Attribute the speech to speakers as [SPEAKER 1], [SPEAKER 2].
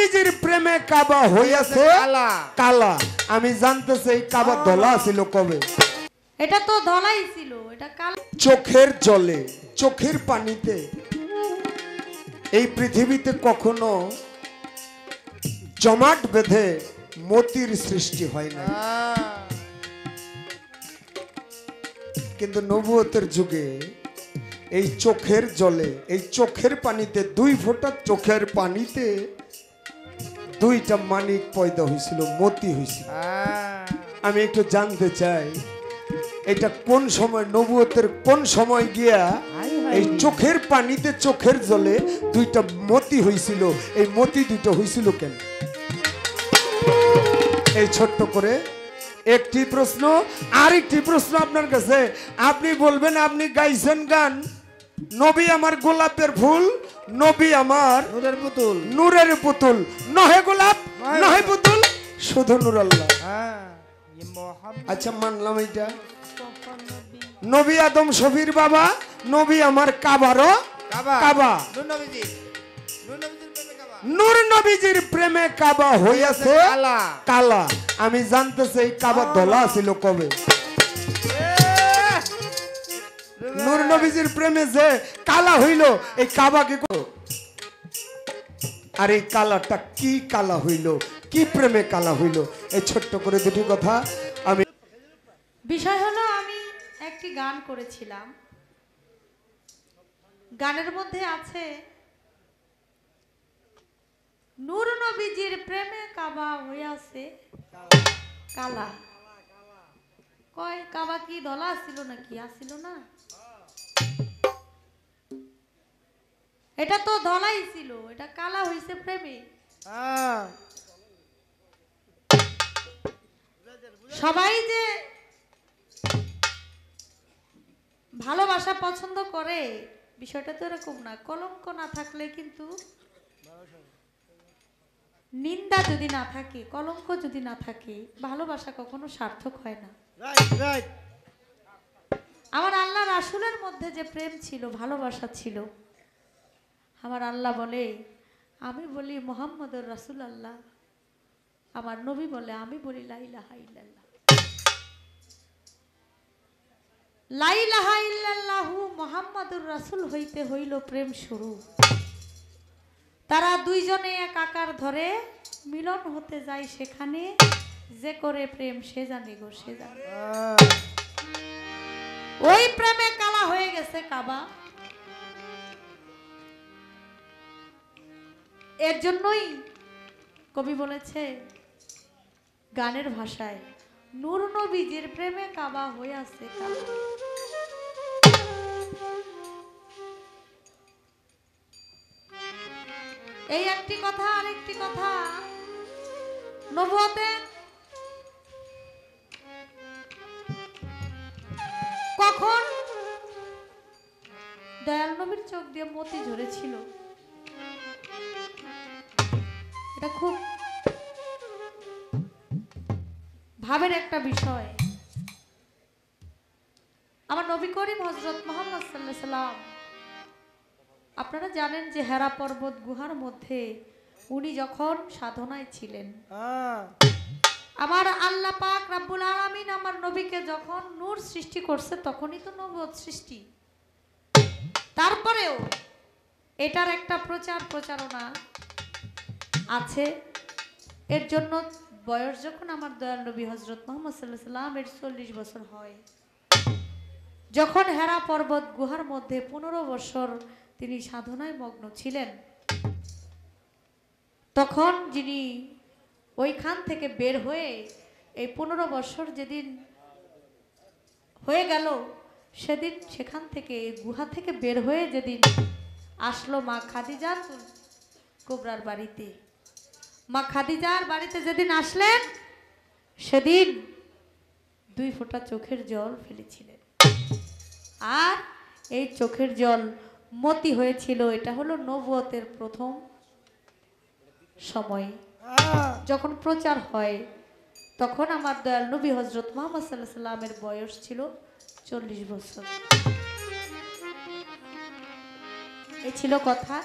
[SPEAKER 1] নবীজির প্রেমে কাবা হইয়াছে
[SPEAKER 2] কালা
[SPEAKER 1] কালা। আমি জানতেছি এই কাবা ধলা ছিল কবে?
[SPEAKER 3] এটা তো ধলাই ছিল, এটা কালো।
[SPEAKER 1] চোখের জলে, চোখের পানিতে এই পৃথিবীতে কখনো জমাট বেঁধে মতির সৃষ্টি হয় না, কিন্তু নবুয়তের যুগে এই চোখের জলে, এই চোখের পানিতে, 2 ফোঁটা চোখের পানিতে 2টা মানিক পয়দা হয়েছিল, মতি হয়েছিল। আমি একটু জানতে চাই এটা কোন সময়, নবুয়তের কোন সময় গিয়া এই চোখের পানিতে, চোখের জলে 2টা মতি হয়েছিল? এই মতি 2টা হয়েছিল কেন? এই ছোট্ট করে একটি প্রশ্ন। আরেকটি প্রশ্ন আপনার কাছে, আপনি বলবেন আপনি গাইছেন গান নবী আমার গোলাপের ফুল, নবী আমার
[SPEAKER 2] নূরের পুতুল,
[SPEAKER 1] নূরের পুতুল, নহে গোলাপ নহে পুতুল, শুধু নূর আল্লাহ। আচ্ছা মানলাম এটা। নবী আদম শফির বাবা, নবী আমার কাবারও কাবা। নূর নবীজির প্রেমে কাবা হইয়াছে কালা। আমি জানতেছি এই কাবা ধলা ছিল কবে? নূর নবীজির প্রেমে যে কালা হইল, এই কাবাকে, আর এই কালাটা কি কালা হইল, কি প্রেমে কালা হইল? এই ছোট্ট করে 2টি কথা। আমি
[SPEAKER 3] বিষয় হলো, আমি একটি গান করেছিলাম, গানের মধ্যে আছে নূর নবীজির প্রেমে কাবা হইয়াছে কালা। কয় কাবা কি ধলা ছিল নাকি? আসিল না, এটা তো ধলাই ছিল, এটা কালা হইছে প্রেমে। সবাই যে ভালোবাসা পছন্দ করে বিষয়টা তো এরকম না। কলঙ্ক না থাকলে কিন্তু, নিন্দা যদি না থাকে, কলঙ্ক যদি না থাকে, ভালোবাসা কখনো সার্থক হয় না। আমার আল্লাহ রাসূলের মধ্যে যে প্রেম ছিল, ভালোবাসা ছিল, আমার আল্লাহ বলে, আমি বলি মুহাম্মদুর রাসূলুল্লাহ, আমার নবী বলে, আমি বলি লা ইলাহা ইল্লাল্লাহ। লা ইলাহা ইল্লাল্লাহু মুহাম্মাদুর রাসূল হইতে হইল প্রেম শুরু। তারা 2 জনে এক আকার ধরে মিলন হতে যায় সেখানে, যে করে প্রেম সে জানে গো, সে জানে। ওই প্রেমে কালা হয়ে গেছে কাবা। এর জন্যই কবি বলেছে গানের ভাষায়, নূর নবীজির প্রেমে কাবা হইয়াছে কালা। এই একটি কথা। আরেকটি কথা, নবুয়তে কখন দয়াল নবীর চোখ দিয়ে মতি ঝরেছিল, এটা খুব ভাবের একটা বিষয়। আমার নবী করিম হযরত মুহাম্মদ সাল্লাল্লাহু আলাইহি সাল্লাম, আপনারা জানেন যে হেরা পর্বত গুহার মধ্যে উনি যখন সাধনায় ছিলেন, আমার আল্লাহ পাক রব্বুল আলামিন আমার নবীকে যখন নূর সৃষ্টি করছে, তখনই তো নবুয়ত সৃষ্টি। তারপরেও এটার একটা প্রচারণা আছে। এর জন্য বয়স যখন আমার দয়াল নবী হযরত মুহাম্মদ সাল্লাল্লাহু আলাইহি সাল্লামের 40 বছর হয়, যখন হেরা পর্বত গুহার মধ্যে 15 বছর তিনি সাধনায় মগ্ন ছিলেন, তখন যিনি ওইখান থেকে বের হয়ে, এই 15 বছর যেদিন হয়ে গেল, সেদিন সেখান থেকে, গুহা থেকে বের হয়ে যেদিন আসলো মা খাদিজাতুল কুবরার বাড়িতে, মা খাদিজার বাড়িতে যেদিন আসলেন, সেদিন 2 ফোঁটা চোখের জল ফেলেছিলেন। আর এই চোখের জল মতি হয়েছিল। এটা হলো নবুয়তের প্রথম সময়, যখন প্রচার হয়, তখন আমার দয়াল নবী হযরত মুহাম্মদ সাল্লাল্লাহু আলাইহি সাল্লামের বয়স ছিল 40 বছর। এই ছিল কথা।